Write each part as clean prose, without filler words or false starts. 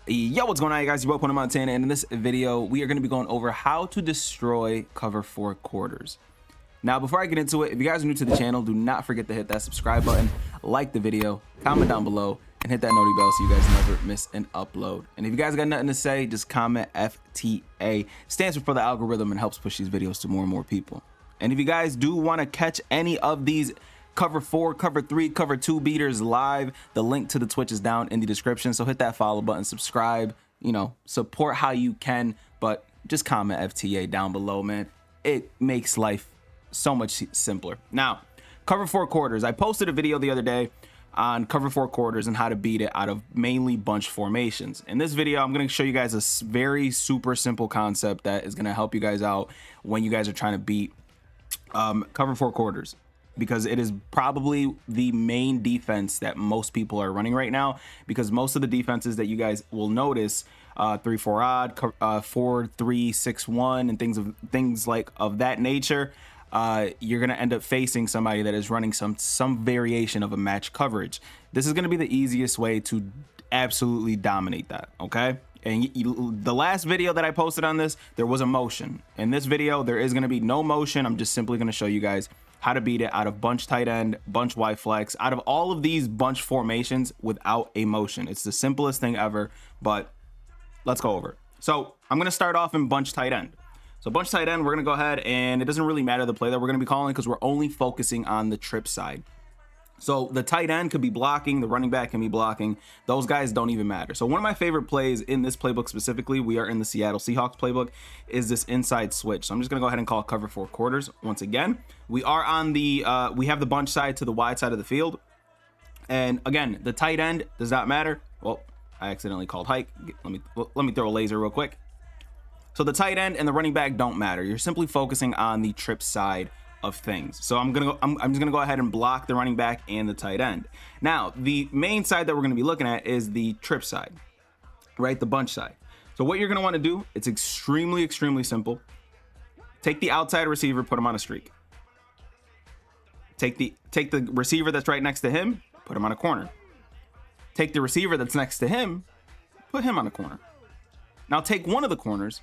Yo, what's going on, you guys? Your boy Pwny Montana, and in this video we are going to be going over how to destroy cover 4 quarters. Now, before I get into it, if you guys are new to the channel, do not forget to hit that subscribe button, like the video, comment down below, and hit that noti bell so you guys never miss an upload. And if you guys got nothing to say, just comment FTA. Stands for the algorithm and helps push these videos to more and more people. And if you guys do want to catch any of these cover 4, cover 3, cover 2 beaters live, the link to the Twitch is down in the description. So hit that follow button, subscribe, you know, support how you can, but just comment FTA down below, man. It makes life so much simpler. Now, cover 4 quarters. I posted a video the other day on cover 4 quarters and how to beat it out of mainly bunch formations. In this video, I'm going to show you guys a very super simple concept that is going to help you guys out when you guys are trying to beat cover 4 quarters, because it is probably the main defense that most people are running right now, because most of the defenses that you guys will notice, 3-4 odd, 4-3-6-1 and things like of that nature, you're going to end up facing somebody that is running some variation of a match coverage. This is going to be the easiest way to absolutely dominate that, okay? And the last video that I posted on this, there was a motion. In this video, there is going to be no motion. I'm just simply going to show you guys how to beat it out of bunch tight end, bunch Y flex, out of all of these bunch formations without a motion. It's the simplest thing ever, but let's go over it. So I'm going to start off in bunch tight end. So bunch tight end, we're going to go ahead, and it doesn't really matter the play that we're going to be calling because we're only focusing on the trip side. So the tight end could be blocking, the running back can be blocking. Those guys don't even matter. So one of my favorite plays in this playbook specifically, we are in the Seattle Seahawks playbook, is this inside switch. So I'm just going to go ahead and call cover 4 quarters once again. We are on the, we have the bunch side to the wide side of the field. And again, the tight end does not matter. Well, I accidentally called hike. Let me throw a laser real quick. So the tight end and the running back don't matter. You're simply focusing on the trip side of things. So I'm just gonna go ahead and block the running back and the tight end. Now, the main side that we're gonna be looking at is the trip side, right? The bunch side. So what you're gonna want to do, it's extremely simple. Take the outside receiver, put him on a streak. Take the receiver that's right next to him, put him on a corner. Take the receiver that's next to him, put him on a corner. Now take one of the corners,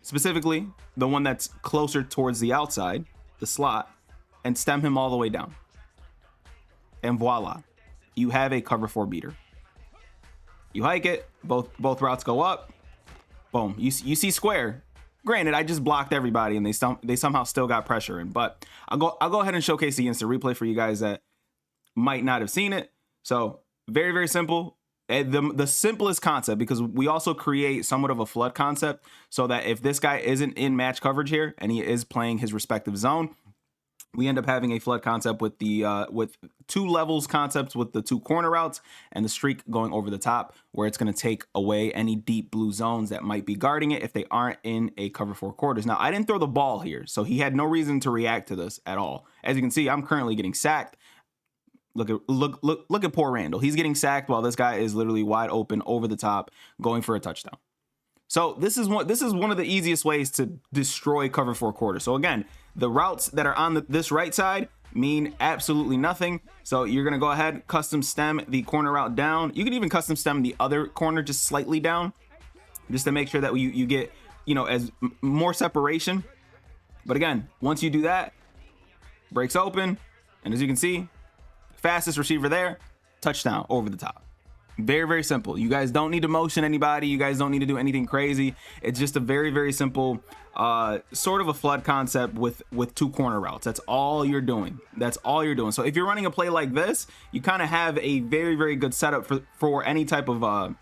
specifically the one that's closer towards the outside, the slot, and stem him all the way down. And voila, you have a cover 4 beater. You hike it, both routes go up, boom, you see square. Granted, I just blocked everybody and they somehow still got pressure in, but I'll go ahead and showcase the instant replay for you guys that might not have seen it. So very simple. The simplest concept, because we also create somewhat of a flood concept so that if this guy isn't in match coverage here and he is playing his respective zone, we end up having a flood concept with the with 2 levels concepts with the 2 corner routes and the streak going over the top, where it's going to take away any deep blue zones that might be guarding it if they aren't in a cover 4 quarters. Now, I didn't throw the ball here, so he had no reason to react to this at all. As you can see, I'm currently getting sacked. Look at poor Randall. He's getting sacked while this guy is literally wide open over the top going for a touchdown. So this is one of the easiest ways to destroy cover 4 quarters. So again, the routes that are on this right side mean absolutely nothing. So you're going to go ahead, custom stem the corner route down. You can even custom stem the other corner just slightly down, just to make sure that you get, you know, as more separation. But again, once you do that, breaks open, and as you can see, fastest receiver there, touchdown over the top. Very simple. You guys don't need to motion anybody. You guys don't need to do anything crazy. It's just a very simple sort of a flood concept with 2 corner routes. That's all you're doing. That's all you're doing. So if you're running a play like this, you kind of have a very good setup for any type of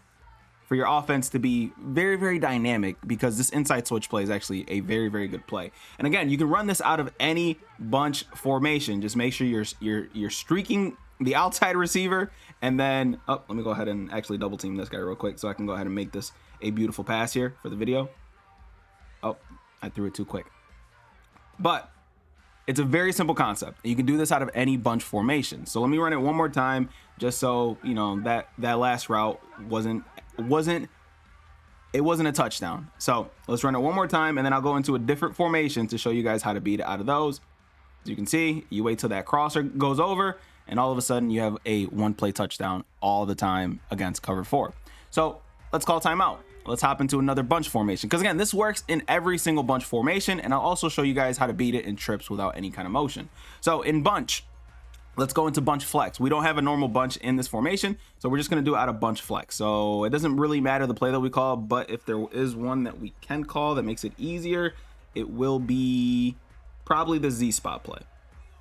for your offense to be very dynamic, because this inside switch play is actually a very good play. And again, you can run this out of any bunch formation. Just make sure you're streaking the outside receiver, and then let me go ahead and actually double team this guy real quick so I can go ahead and make this a beautiful pass here for the video. Oh, I threw it too quick. But it's a very simple concept. You can do this out of any bunch formation. So let me run it one more time, just so you know that last route wasn't a touchdown. So let's run it one more time, and then I'll go into a different formation to show you guys how to beat it out of those. As you can see, you wait till that crosser goes over, and all of a sudden you have a 1-play touchdown all the time against cover 4. So let's call timeout. Let's hop into another bunch formation, because again, this works in every single bunch formation, and I'll also show you guys how to beat it in trips without any kind of motion. So in bunch, let's go into bunch flex. We don't have a normal bunch in this formation, so we're just going to do it out of bunch flex. So it doesn't really matter the play that we call, but if there is one that we can call that makes it easier, it will be probably the Z spot play.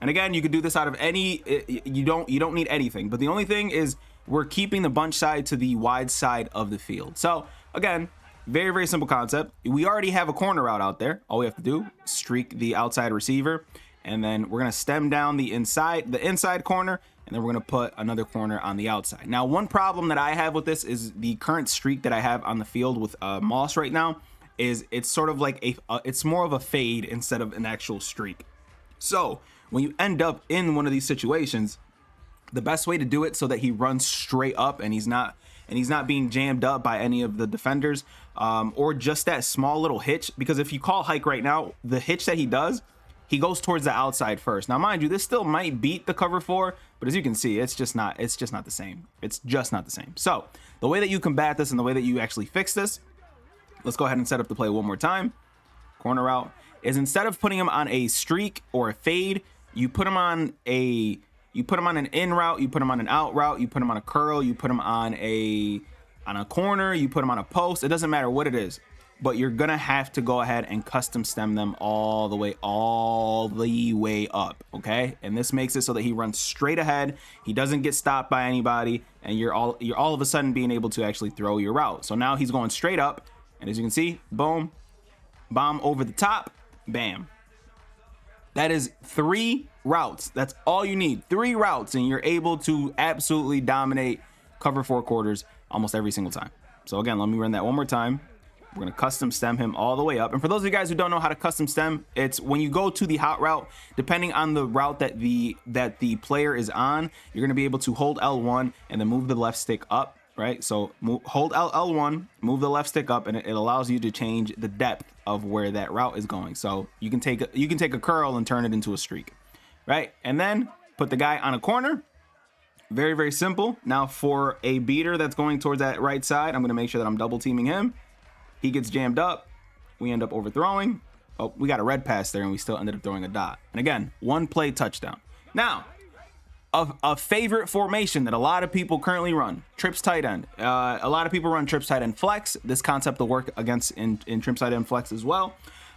And again, you could do this out of any, you don't need anything, but the only thing is we're keeping the bunch side to the wide side of the field. So again, very, very simple concept. We already have a corner route out there. All we have to do is streak the outside receiver, and then we're going to stem down the inside corner, and then we're going to put another corner on the outside. Now, one problem that I have with this is the current streak that I have on the field with Moss right now is it's sort of like it's more of a fade instead of an actual streak. So when you end up in one of these situations, the best way to do it so that he runs straight up and he's not being jammed up by any of the defenders, or just that small little hitch, because if you call hike right now, the hitch that he does, he goes towards the outside first. Now, mind you, this still might beat the cover 4, but as you can see, it's just not the same. It's just not the same. So the way that you combat this and the way that you actually fix this, let's go ahead and set up the play one more time. Corner route is, instead of putting him on a streak or a fade, you put him on an in route, you put him on an out route, you put him on a curl, you put him on a corner, you put him on a post. It doesn't matter what it is, but you're gonna have to go ahead and custom stem them all the way up, okay? And this makes it so that he runs straight ahead, he doesn't get stopped by anybody, and you're all of a sudden being able to actually throw your route. So now he's going straight up, and as you can see, boom, bomb over the top, bam. That is 3 routes. That's all you need. 3 routes, and you're able to absolutely dominate cover 4 quarters almost every single time. So again, let me run that one more time. We're going to custom stem him all the way up. And for those of you guys who don't know how to custom stem, it's when you go to the hot route, depending on the route that the player is on, you're going to be able to hold L1 and then move the left stick up, right? So hold L1, move the left stick up, and it allows you to change the depth of where that route is going. So you can take a curl and turn it into a streak, right? And then put the guy on a corner. Very, very simple. Now for a beater that's going towards that right side, I'm going to make sure that I'm double teaming him. He gets jammed up. We end up overthrowing. Oh, we got a red pass there, and we still ended up throwing a dot. And again, 1 play touchdown. Now, a favorite formation that a lot of people currently run, trips tight end. A lot of people run trips tight end flex. This concept will work against in trips tight end flex as well.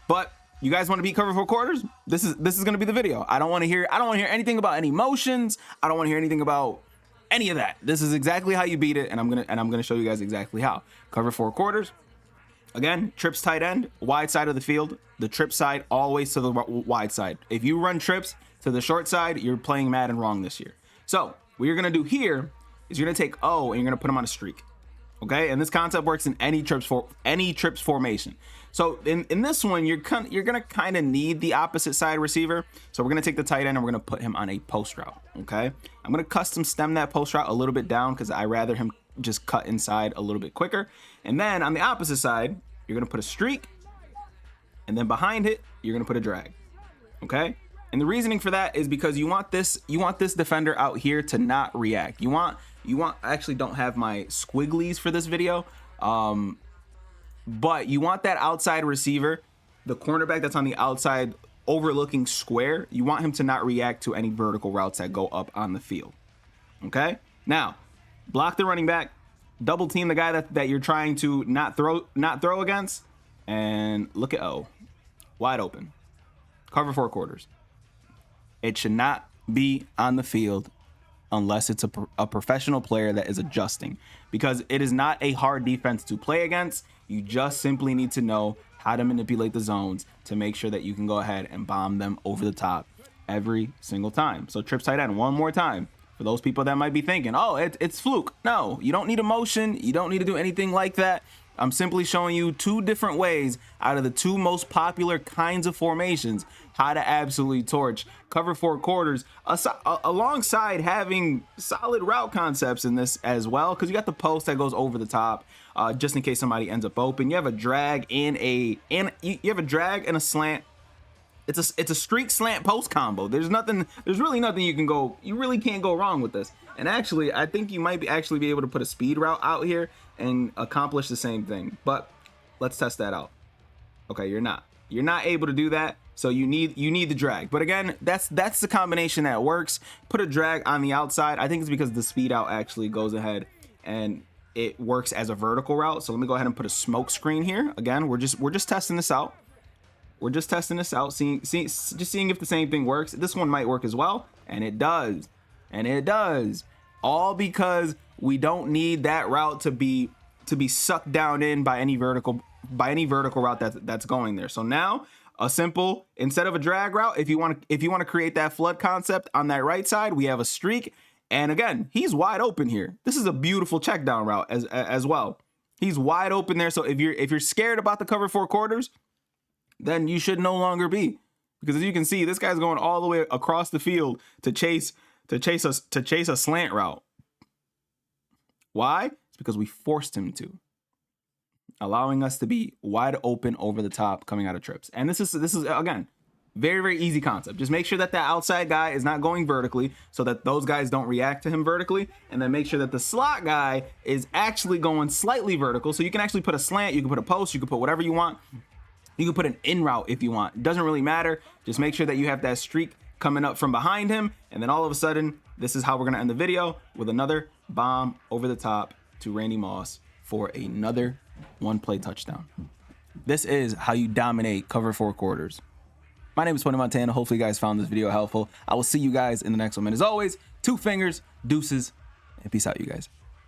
But you guys want to beat cover 4 quarters? This is going to be the video. I don't want to hear anything about any motions. I don't want to hear anything about any of that. This is exactly how you beat it, and I'm gonna show you guys exactly how. Cover 4 quarters. Again, trips tight end, wide side of the field, the trip side always to the wide side. If you run trips to the short side, you're playing Madden wrong this year. So what you're going to do here is you're going to take O and you're going to put him on a streak. Okay, and this concept works in any trips formation. So in this one, you're going to kind of need the opposite side receiver. So we're going to take the tight end and we're going to put him on a post route. Okay, I'm going to custom stem that post route a little bit down because I rather him just cut inside a little bit quicker. And then on the opposite side, you're going to put a streak, and then behind it, you're going to put a drag. Okay, and the reasoning for that is because you want this defender out here to not react. You want I actually don't have my squigglies for this video, but you want that outside receiver, the cornerback that's on the outside overlooking square, you want him to not react to any vertical routes that go up on the field. Okay, now block the running back, double team the guy that you're trying to not throw against, and look at O, wide open, cover 4 quarters. It should not be on the field unless it's a professional player that is adjusting, because it is not a hard defense to play against. You just simply need to know how to manipulate the zones to make sure that you can go ahead and bomb them over the top every single time. So trips tight end one more time. For those people that might be thinking, oh, it's fluke. No, you don't need a motion. You don't need to do anything like that. I'm simply showing you 2 different ways out of the 2 most popular kinds of formations how to absolutely torch cover 4 quarters, alongside having solid route concepts in this as well, because you got the post that goes over the top, just in case somebody ends up open. You have a drag and a slant It's a streak slant post combo. There's really nothing you really can't go wrong with this. And actually, I think you might actually be able to put a speed route out here and accomplish the same thing. But let's test that out. Okay, you're not able to do that. So you need the drag. But again, that's the combination that works. Put a drag on the outside. I think it's because the speed out actually goes ahead and it works as a vertical route. So let me go ahead and put a smoke screen here. Again, we're just testing this out. We're just testing this out, seeing if the same thing works. This one might work as well, and it does. And it does. All because we don't need that route to be sucked down in by any vertical route that's going there. So now a simple, instead of a drag route, if you want to create that flood concept on that right side, we have a streak. And again, he's wide open here. This is a beautiful check down route as well. He's wide open there. So if you're scared about the cover 4 quarters, then you should no longer be, because as you can see, this guy's going all the way across the field to chase a slant route. Why? It's because we forced him to, allowing us to be wide open over the top coming out of trips. And this is again, very, very easy concept. Just make sure that the outside guy is not going vertically so that those guys don't react to him vertically. And then make sure that the slot guy is actually going slightly vertical. So you can actually put a slant, you can put a post, you can put whatever you want. You can put an in route if you want. It doesn't really matter. Just make sure that you have that streak coming up from behind him. And then all of a sudden, this is how we're going to end the video, with another bomb over the top to Randy Moss for another 1-play touchdown. This is how you dominate cover 4 quarters. My name is Pwny Montana. Hopefully you guys found this video helpful. I will see you guys in the next one. And as always, 2 fingers, deuces, and peace out, you guys.